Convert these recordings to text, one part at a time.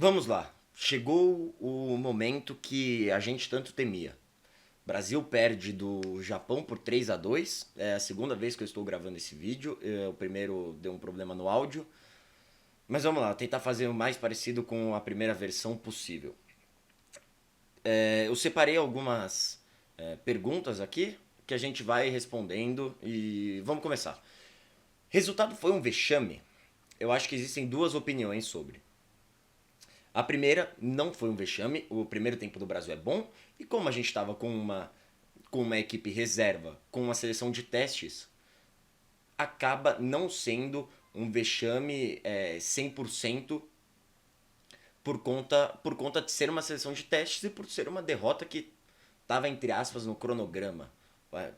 Vamos lá. Chegou o momento que a gente tanto temia. Brasil perde do Japão por 3-2. É a segunda vez que eu estou gravando esse vídeo. O primeiro deu um problema no áudio. Mas vamos lá, tentar fazer o mais parecido com a primeira versão possível. Eu separei algumas perguntas aqui que a gente vai respondendo e vamos começar. Resultado foi um vexame? Eu acho que existem duas opiniões sobre. A primeira não foi um vexame, o primeiro tempo do Brasil é bom, e como a gente estava com uma equipe reserva, com uma seleção de testes, acaba não sendo um vexame 100% por conta de ser uma seleção de testes e por ser uma derrota que estava, entre aspas, no cronograma.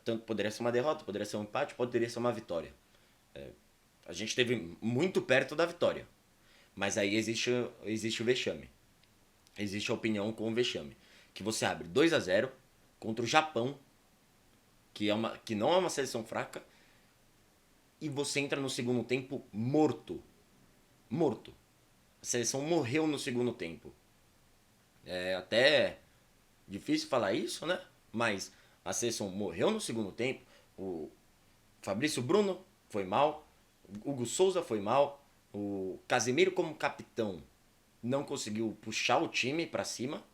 Tanto poderia ser uma derrota, poderia ser um empate, poderia ser uma vitória. A gente esteve muito perto da vitória. Mas aí existe o vexame. Existe a opinião com o vexame. Que você abre 2-0 contra o Japão, que não é uma seleção fraca, e você entra no segundo tempo morto. Morto. A seleção morreu no segundo tempo. É até difícil falar isso, né? Mas a seleção morreu no segundo tempo. O Fabrício Bruno foi mal. O Hugo Souza foi mal. O Casemiro como capitão não conseguiu puxar o time pra cima.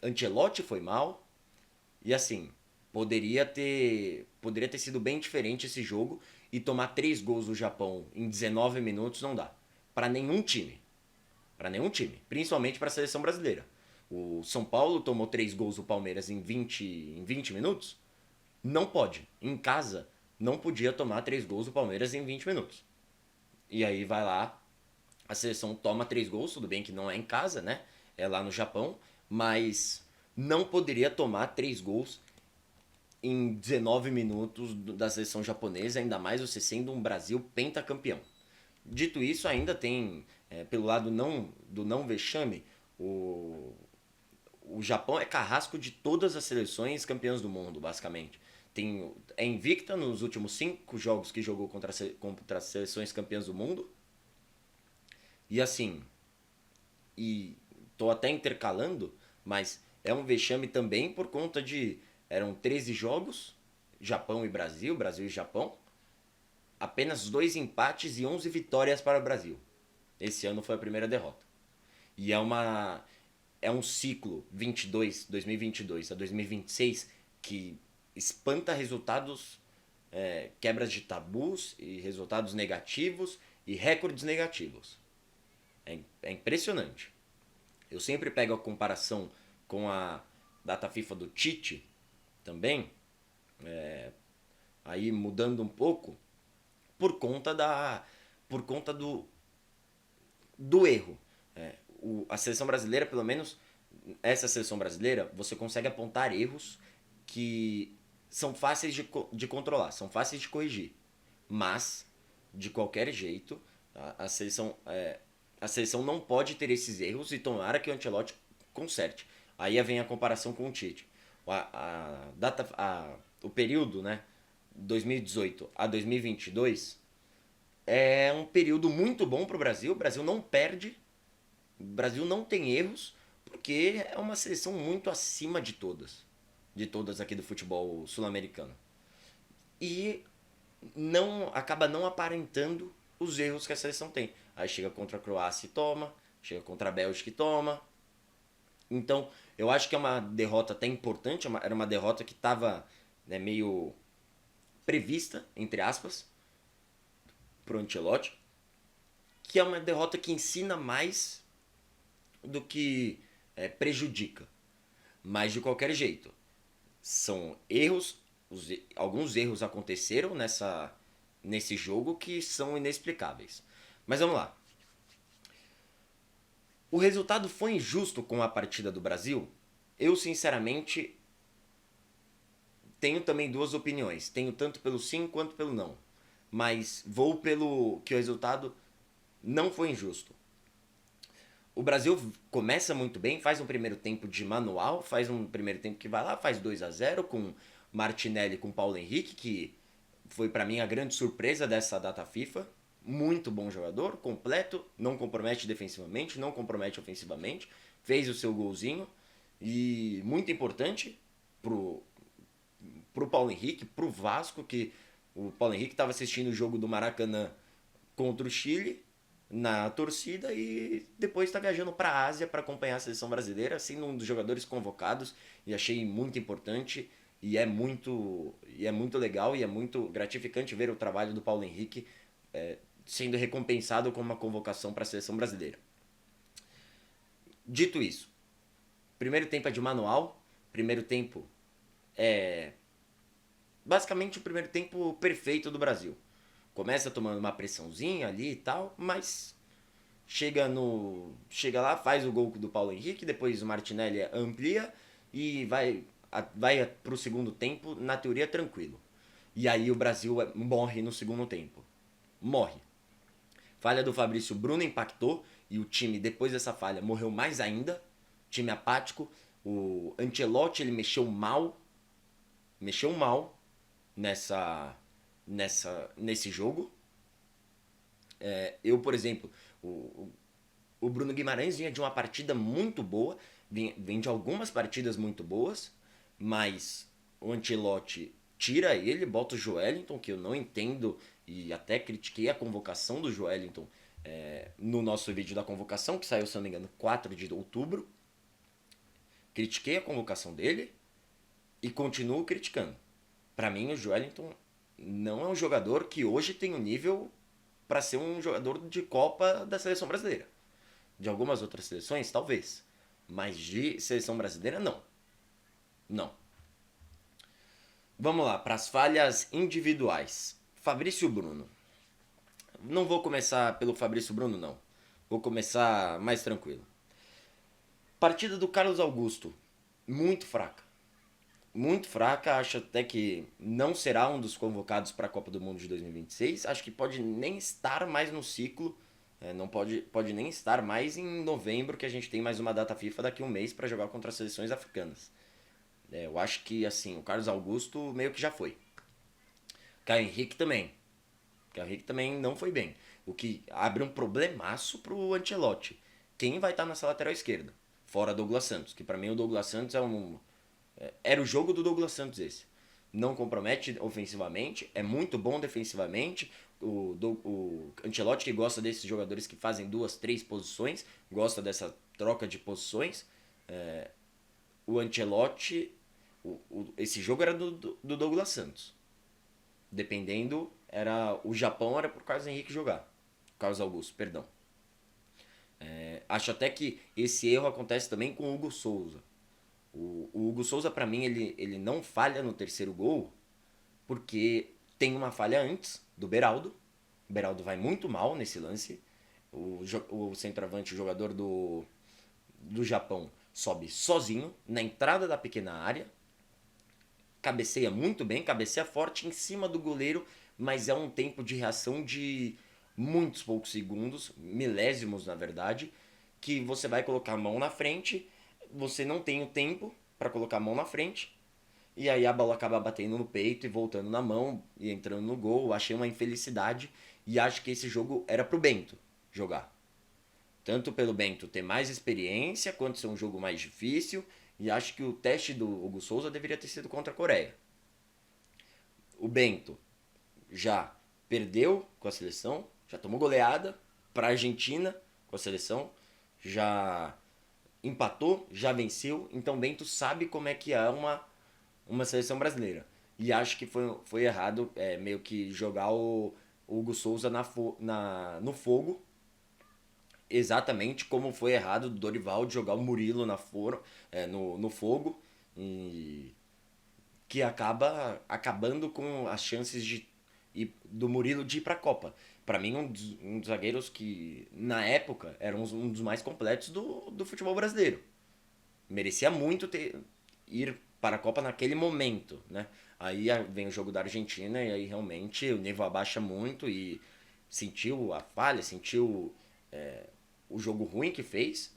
Ancelotti foi mal. E assim, poderia ter sido bem diferente esse jogo e tomar 3 gols do Japão em 19 minutos não dá. Pra nenhum time. Pra nenhum time. Principalmente pra seleção brasileira. O São Paulo tomou 3 gols do Palmeiras em 20 minutos. Não pode. Em casa, não podia tomar 3 gols do Palmeiras em 20 minutos. E aí vai lá, a seleção toma 3 gols, tudo bem que não é em casa, né? É lá no Japão, mas não poderia tomar 3 gols em 19 minutos da seleção japonesa, ainda mais você sendo um Brasil pentacampeão. Dito isso, ainda tem, pelo lado do não vexame, o Japão é carrasco de todas as seleções campeãs do mundo, basicamente. É invicta nos últimos 5 jogos que jogou contra as seleções campeãs do mundo. E assim, e tô até intercalando, mas é um vexame também por conta de eram 13 jogos, Japão e Brasil, Brasil e Japão, apenas 2 empates e 11 vitórias para o Brasil. Esse ano foi a primeira derrota. E é um ciclo 2022 a 2026 que espanta resultados, quebras de tabus e resultados negativos e recordes negativos. É impressionante. Eu sempre pego a comparação com a data FIFA do Tite também, aí mudando um pouco, por conta do erro. A seleção brasileira, pelo menos essa seleção brasileira, você consegue apontar erros que são fáceis de controlar, são fáceis de corrigir. Mas, de qualquer jeito, a seleção não pode ter esses erros e tomara que o Ancelotti conserte. Aí vem a comparação com o Tite. O período, né, 2018 a 2022 é um período muito bom para o Brasil. O Brasil não perde, o Brasil não tem erros, porque é uma seleção muito acima de todas aqui do futebol sul-americano. E acaba não aparentando os erros que a seleção tem. Aí chega contra a Croácia e toma, chega contra a Bélgica e toma. Então, eu acho que é uma derrota até importante, era uma derrota que estava, né, meio prevista, entre aspas, pro Ancelotti, que é uma derrota que ensina mais do que prejudica. Mas de qualquer jeito, são erros, alguns erros aconteceram nesse jogo que são inexplicáveis. Mas vamos lá. O resultado foi injusto com a partida do Brasil? Eu, sinceramente, tenho também duas opiniões. Tenho tanto pelo sim quanto pelo não. Mas vou pelo que o resultado não foi injusto. O Brasil começa muito bem, faz um primeiro tempo de manual, faz um primeiro tempo que vai lá, faz 2-0 com Martinelli e com Paulo Henrique, que foi para mim a grande surpresa dessa data FIFA. muito bom jogador, completo, não compromete defensivamente, não compromete ofensivamente, fez o seu golzinho e muito importante pro, pro Paulo Henrique, pro Vasco, que o Paulo Henrique estava assistindo o jogo do Maracanã contra o Chile na torcida e depois está viajando para a Ásia para acompanhar a seleção brasileira, sendo um dos jogadores convocados, e achei muito importante e é muito legal e é muito gratificante ver o trabalho do Paulo Henrique sendo recompensado com uma convocação para a seleção brasileira. Dito isso, primeiro tempo é de manual, primeiro tempo é basicamente o primeiro tempo perfeito do Brasil. Começa tomando uma pressãozinha ali e tal, mas chega lá, faz o gol do Paulo Henrique, depois o Martinelli amplia e vai pro segundo tempo, na teoria tranquilo. E aí o Brasil morre no segundo tempo. Morre. Falha do Fabrício Bruno impactou e o time depois dessa falha morreu mais ainda. Time apático. O Ancelotti ele mexeu mal nesse jogo. Eu, por exemplo, o Bruno Guimarães vinha de uma partida muito boa, vem de algumas partidas muito boas, mas o Ancelotti tira ele, bota o Joelinton, que eu não entendo, e até critiquei a convocação do Joelinton no nosso vídeo da convocação, que saiu, se não me engano, 4 de outubro. Critiquei a convocação dele e continuo criticando. Para mim, o Joelinton não é um jogador que hoje tem um nível para ser um jogador de Copa da seleção brasileira. De algumas outras seleções, talvez. Mas de seleção brasileira, não. Não. Vamos lá, para as falhas individuais. Fabrício Bruno. Não vou começar pelo Fabrício Bruno, não. Vou começar mais tranquilo. Partida do Carlos Augusto. Muito fraca. Muito fraca, acho até que não será um dos convocados para a Copa do Mundo de 2026. Acho que pode nem estar mais no ciclo. Não pode nem estar mais em novembro, que a gente tem mais uma data FIFA daqui a um mês para jogar contra as seleções africanas. Eu acho que assim, o Carlos Augusto meio que já foi. Caio Henrique também. Caio Henrique também não foi bem. O que abre um problemaço pro Ancelotti. Quem vai estar nessa lateral esquerda? Fora Douglas Santos, que para mim o Douglas Santos era o jogo do Douglas Santos esse. Não compromete ofensivamente, é muito bom defensivamente. O Ancelotti, que gosta desses jogadores que fazem 2, 3 posições, gosta dessa troca de posições. O Ancelotti, esse jogo era do Douglas Santos. Dependendo, o Japão era pro Carlos Henrique jogar. Carlos Augusto, perdão. Acho até que esse erro acontece também com o Hugo Souza. O Hugo Souza, pra mim, ele não falha no terceiro gol porque tem uma falha antes do Beraldo. O Beraldo vai muito mal nesse lance. O centroavante, o jogador do Japão, sobe sozinho na entrada da pequena área. Cabeceia muito bem, cabeceia forte em cima do goleiro, mas é um tempo de reação de muitos poucos segundos, milésimos na verdade, que você vai colocar a mão na frente, você não tem o tempo para colocar a mão na frente, e aí a bola acaba batendo no peito e voltando na mão e entrando no gol. Achei uma infelicidade e acho que esse jogo era pro Bento jogar. Tanto pelo Bento ter mais experiência, quanto ser um jogo mais difícil, e acho que o teste do Hugo Souza deveria ter sido contra a Coreia. O Bento já perdeu com a seleção, já tomou goleada para a Argentina com a seleção, já empatou, já venceu, então Bento sabe como é que é uma seleção brasileira. E acho que foi errado meio que jogar o Hugo Souza no fogo, exatamente como foi errado do Dorival de jogar o Murilo no fogo, e que acaba acabando com as chances do Murilo de ir para a Copa. Para mim, um dos zagueiros que, na época, era um dos mais completos do futebol brasileiro. Merecia muito ir para a Copa naquele momento, né? Aí vem o jogo da Argentina e aí realmente o nível abaixa muito e sentiu a falha, sentiu o jogo ruim que fez.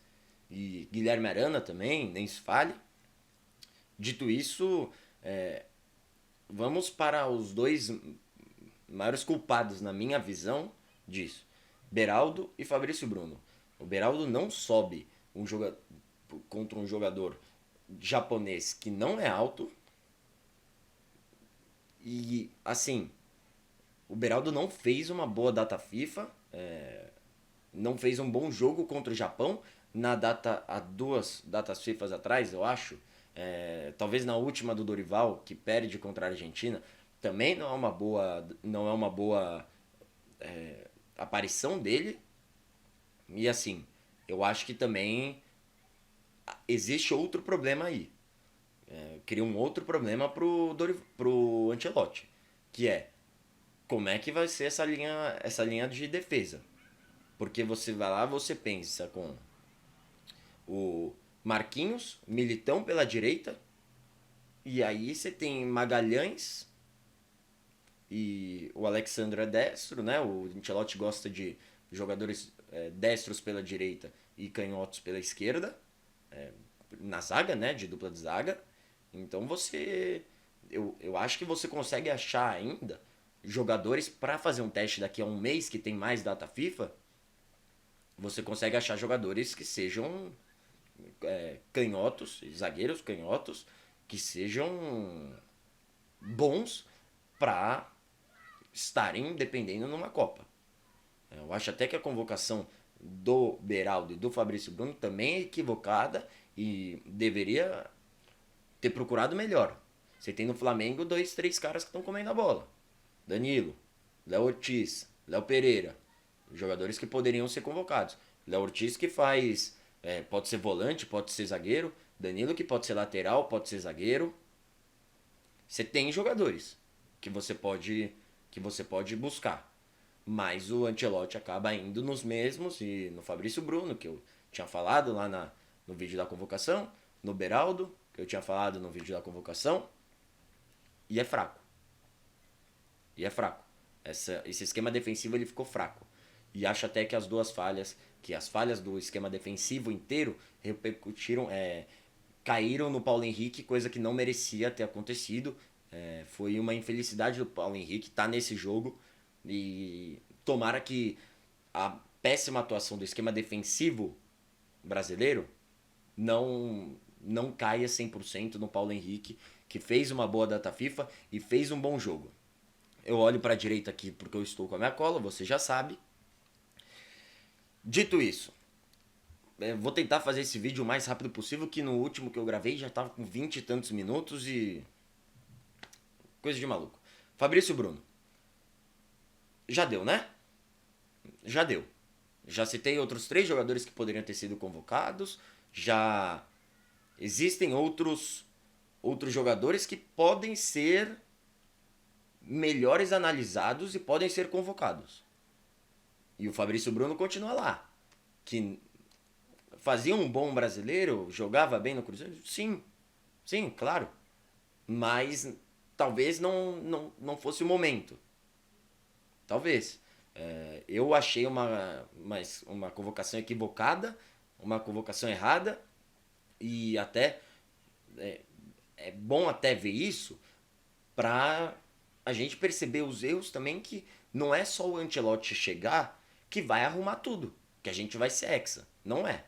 E Guilherme Arana também, nem se fale. Dito isso, vamos para os dois maiores culpados, na minha visão, disso. Beraldo e Fabrício Bruno. O Beraldo não sobe contra um jogador japonês que não é alto. E, assim, o Beraldo não fez uma boa data FIFA. Não fez um bom jogo contra o Japão. Há duas datas FIFA atrás, eu acho. Talvez na última do Dorival, que perde contra a Argentina. Também não é uma boa aparição dele. E assim, eu acho que também existe outro problema aí. Cria um outro problema pro Ancelotti, que é como é que vai ser essa linha de defesa. Porque você vai lá, você pensa com o Marquinhos, Militão pela direita, e aí você tem Magalhães e o Alexandre é destro, né? O Ancelotti gosta de jogadores destros pela direita e canhotos pela esquerda, na zaga, né? De dupla de zaga. Então eu acho que você consegue achar ainda jogadores para fazer um teste daqui a um mês que tem mais data FIFA. Você consegue achar jogadores que sejam canhotos, zagueiros canhotos, que sejam bons para estarem dependendo numa Copa. Eu acho até que a convocação do Beraldo e do Fabrício Bruno também é equivocada e deveria ter procurado melhor. Você tem no Flamengo 2, 3 caras que estão comendo a bola. Danilo, Léo Ortiz, Léo Pereira. Jogadores que poderiam ser convocados. Léo Ortiz que pode ser volante, pode ser zagueiro. Danilo que pode ser lateral, pode ser zagueiro. Você tem jogadores que você pode buscar. Mas o Ancelotti acaba indo nos mesmos e no Fabrício Bruno, que eu tinha falado lá no vídeo da convocação, no Beraldo, que eu tinha falado no vídeo da convocação, e é fraco. Esse esquema defensivo ele ficou fraco. E acho até que as falhas do esquema defensivo inteiro repercutiram, caíram no Paulo Henrique, coisa que não merecia ter acontecido. Foi uma infelicidade do Paulo Henrique estar nesse jogo. E tomara que a péssima atuação do esquema defensivo brasileiro não caia 100% no Paulo Henrique, que fez uma boa data FIFA e fez um bom jogo. Eu olho para a direita aqui porque eu estou com a minha cola, você já sabe. Dito isso, vou tentar fazer esse vídeo o mais rápido possível, que no último que eu gravei já estava com 20 e tantos minutos e... coisa de maluco. Fabrício Bruno. Já deu, né? Já deu. Já citei outros 3 jogadores que poderiam ter sido convocados. Já existem outros jogadores que podem ser melhores analisados e podem ser convocados. E o Fabrício Bruno continua lá. Que fazia um bom brasileiro, jogava bem no Cruzeiro? Sim, claro. Mas talvez não fosse o momento. Talvez. Eu achei uma convocação equivocada, uma convocação errada. E até é bom até ver isso para a gente perceber os erros também, que não é só o Ancelotti chegar que vai arrumar tudo, que a gente vai ser hexa. Não é.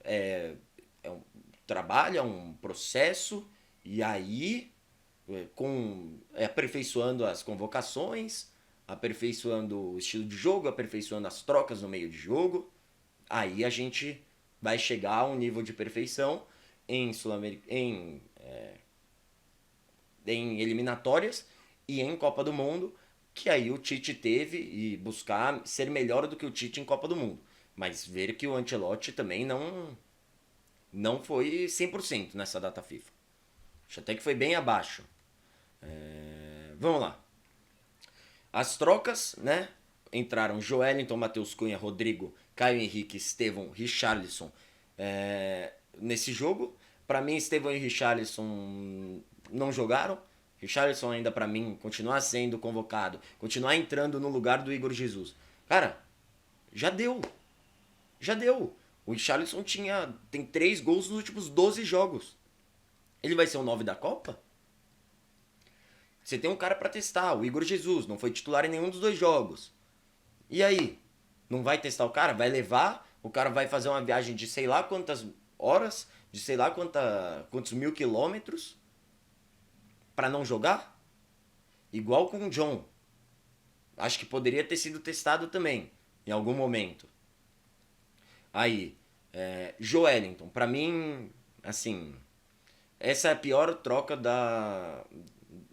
É um trabalho, é um processo, e aí aperfeiçoando as convocações, aperfeiçoando o estilo de jogo, aperfeiçoando as trocas no meio de jogo, aí a gente vai chegar a um nível de perfeição em eliminatórias e em Copa do Mundo, que aí o Tite teve, e buscar ser melhor do que o Tite em Copa do Mundo. Mas ver que o Ancelotti também não foi 100% nessa data FIFA. Acho até que foi bem abaixo. Vamos lá. As trocas, né? Entraram Joelinton, Matheus Cunha, Rodrigo, Caio Henrique, Estevão, Richarlison nesse jogo. Para mim, Estevão e Richarlison não jogaram. Richarlison ainda para mim continuar sendo convocado, continuar entrando no lugar do Igor Jesus. Cara, já deu. O Richarlison tem 3 gols nos últimos 12 jogos. Ele vai ser o 9 da Copa? Você tem um cara para testar, o Igor Jesus, não foi titular em nenhum dos 2 jogos. E aí? Não vai testar o cara? Vai levar, o cara vai fazer uma viagem de sei lá quantas horas, de sei lá quantos mil quilômetros para não jogar? Igual com o John. Acho que poderia ter sido testado também, em algum momento. Aí, Joelinton, pra mim, assim, essa é a pior troca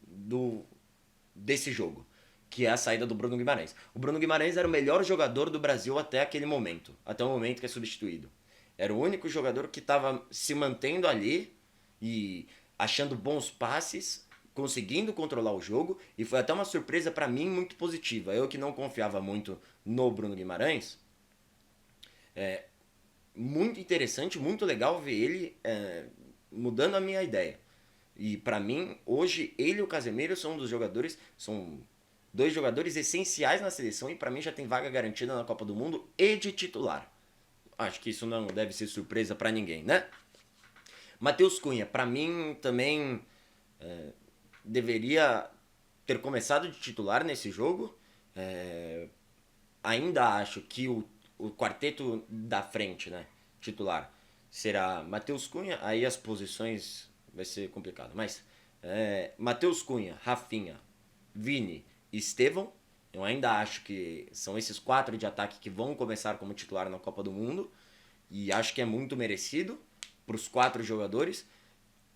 do, desse jogo, que é a saída do Bruno Guimarães. O Bruno Guimarães era o melhor jogador do Brasil até aquele momento, até o momento que é substituído. Era o único jogador que estava se mantendo ali e achando bons passes, conseguindo controlar o jogo, e foi até uma surpresa para mim muito positiva. Eu que não confiava muito no Bruno Guimarães, muito interessante, muito legal ver ele mudando a minha ideia. E para mim, hoje, ele e o Casemiro são um dos jogadores, são dois jogadores essenciais na seleção e para mim já tem vaga garantida na Copa do Mundo e de titular. Acho que isso não deve ser surpresa para ninguém, né? Matheus Cunha, para mim também deveria ter começado de titular nesse jogo. Ainda acho que o quarteto da frente, né, titular, será Matheus Cunha, aí as posições vai ser complicado, mas Matheus Cunha, Rafinha, Vini e Estevão, eu ainda acho que são esses quatro de ataque que vão começar como titular na Copa do Mundo, e acho que é muito merecido para os quatro jogadores.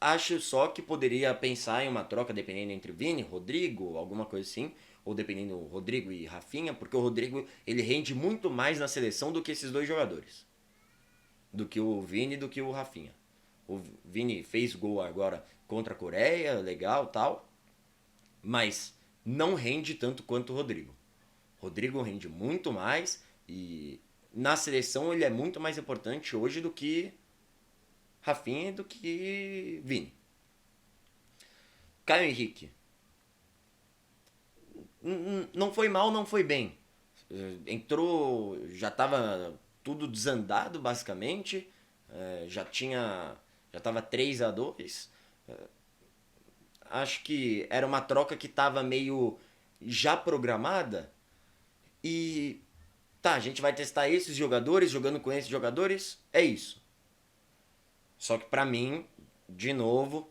Acho só que poderia pensar em uma troca dependendo entre Vini, Rodrigo, alguma coisa assim, ou dependendo Rodrigo e Rafinha, porque o Rodrigo ele rende muito mais na seleção do que esses dois jogadores, do que o Vini, do que o Rafinha. O Vini fez gol agora contra a Coreia, legal, tal, mas não rende tanto quanto o Rodrigo. Rodrigo rende muito mais e na seleção ele é muito mais importante hoje do que Rafinha e do que Vini. Caio Henrique. Não foi mal, não foi bem. Entrou, já estava tudo desandado basicamente. Já estava 3-2. Acho que era uma troca que estava meio já programada. E tá, a gente vai testar esses jogadores, jogando com esses jogadores, é isso. Só que pra mim, de novo,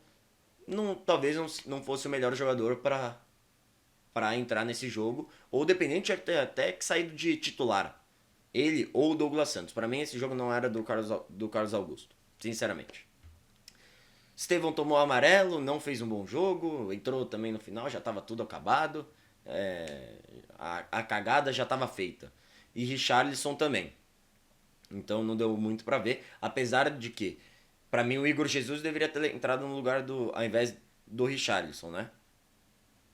talvez não fosse o melhor jogador para entrar nesse jogo, ou dependente até que saído de titular. Ele ou o Douglas Santos. Para mim esse jogo não era do Carlos Augusto, sinceramente. Estevão tomou amarelo, não fez um bom jogo, entrou também no final, já estava tudo acabado. A cagada já estava feita. E Richarlison também. Então não deu muito para ver, apesar de que para mim o Igor Jesus deveria ter entrado no lugar ao invés do Richarlison, né?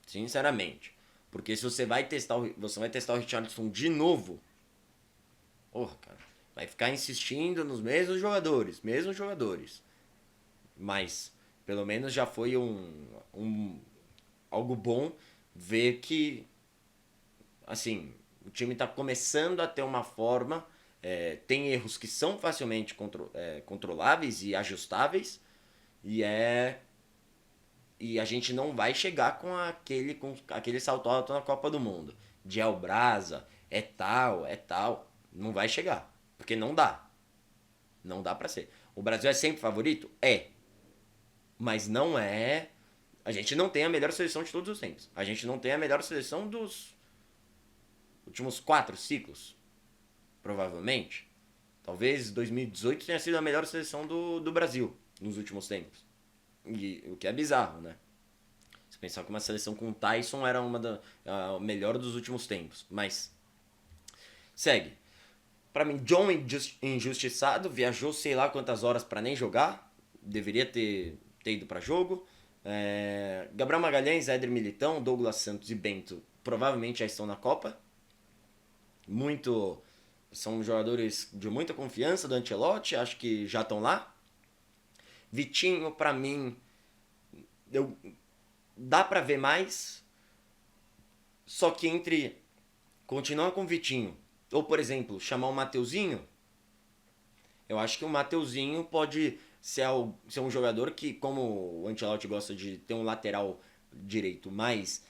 Sinceramente. Porque se você vai testar o Richarlison de novo, porra, cara, vai ficar insistindo nos mesmos jogadores. Mas pelo menos já foi algo bom ver que assim, o time está começando a ter uma forma, tem erros que são facilmente controláveis e ajustáveis, e a gente não vai chegar com aquele salto alto na Copa do Mundo. De Brasa, é tal. Não vai chegar. Porque não dá. Não dá pra ser. O Brasil é sempre favorito? É. Mas não é. A gente não tem a melhor seleção de todos os tempos. A gente não tem a melhor seleção dos últimos 4 ciclos. Provavelmente. Talvez 2018 tenha sido a melhor seleção do Brasil nos últimos tempos. O que é bizarro, né? Se pensar que uma seleção com o Tyson era a melhor dos últimos tempos. Mas, segue. Pra mim, John injustiçado, viajou sei lá quantas horas pra nem jogar. Deveria ter ido pra jogo. Gabriel Magalhães, Éder Militão, Douglas Santos e Bento provavelmente já estão na Copa. São jogadores de muita confiança do Ancelotti, acho que já estão lá. Vitinho, pra mim, dá pra ver mais, só que entre continuar com o Vitinho ou, por exemplo, chamar o Mateuzinho, eu acho que o Mateuzinho pode ser um jogador que, como o Ancelotti gosta de ter um lateral direito mais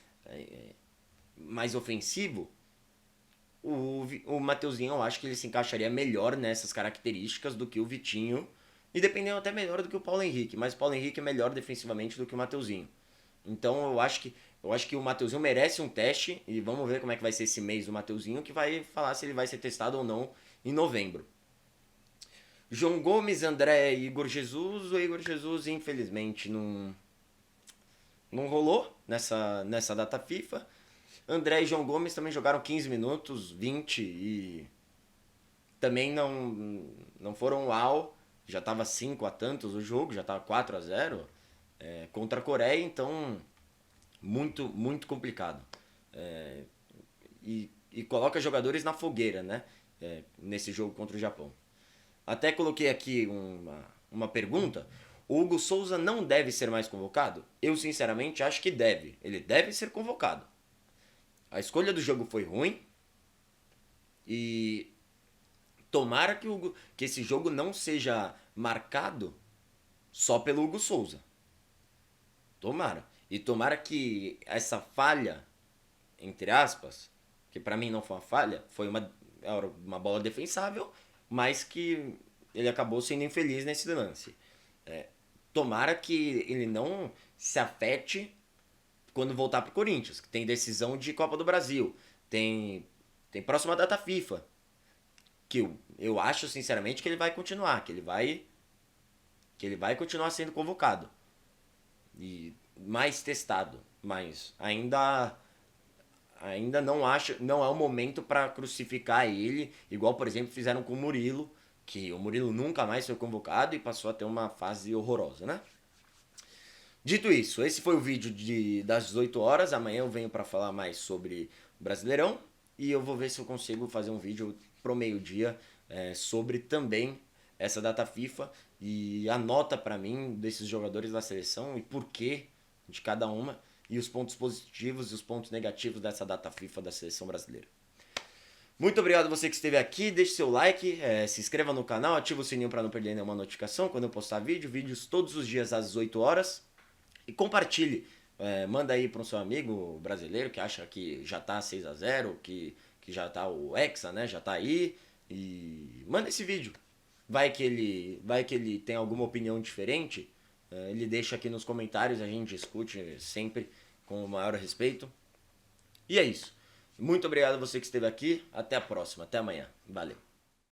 ofensivo, o Mateuzinho, eu acho que ele se encaixaria melhor nessas características do que o Vitinho. E dependendo até melhor do que o Paulo Henrique. Mas o Paulo Henrique é melhor defensivamente do que o Mateuzinho. Então eu acho que o Mateuzinho merece um teste. E vamos ver como é que vai ser esse mês do Mateuzinho, que vai falar se ele vai ser testado ou não em novembro. João Gomes, André e Igor Jesus. O Igor Jesus, infelizmente, não rolou nessa data FIFA. André e João Gomes também jogaram 15 minutos, 20 e também não foram uau. Já estava 5 a tantos o jogo, já estava 4-0 contra a Coreia, então muito, muito complicado. E coloca jogadores na fogueira, né? Nesse jogo contra o Japão. Até coloquei aqui uma pergunta. O Hugo Souza não deve ser mais convocado? Eu, sinceramente, acho que deve. Ele deve ser convocado. A escolha do jogo foi ruim. E tomara que esse jogo não seja marcado só pelo Hugo Souza. Tomara. E tomara que essa falha, entre aspas, que pra mim não foi uma falha, foi uma bola defensável, mas que ele acabou sendo infeliz nesse lance. Tomara que ele não se afete quando voltar pro Corinthians, que tem decisão de Copa do Brasil, tem próxima data FIFA, que eu acho sinceramente que ele vai continuar, que ele vai continuar sendo convocado e mais testado, mas ainda não é o momento para crucificar ele, igual por exemplo fizeram com o Murilo, que o Murilo nunca mais foi convocado e passou a ter uma fase horrorosa, né? Dito isso, esse foi o vídeo das 18 horas. Amanhã eu venho para falar mais sobre o Brasileirão e eu vou ver se eu consigo fazer um vídeo pro meio-dia sobre também essa data FIFA e a nota para mim desses jogadores da seleção e por que de cada uma e os pontos positivos e os pontos negativos dessa data FIFA da seleção brasileira. Muito obrigado a você que esteve aqui, deixe seu like, se inscreva no canal, ative o sininho para não perder nenhuma notificação quando eu postar vídeos todos os dias às 18 horas. E compartilhe, manda aí para um seu amigo brasileiro que acha que já tá 6-0, que já tá o Hexa, né? Já tá aí. E manda esse vídeo. Vai que ele tem alguma opinião diferente. Ele deixa aqui nos comentários, a gente discute sempre com o maior respeito. E é isso. Muito obrigado a você que esteve aqui. Até a próxima. Até amanhã. Valeu.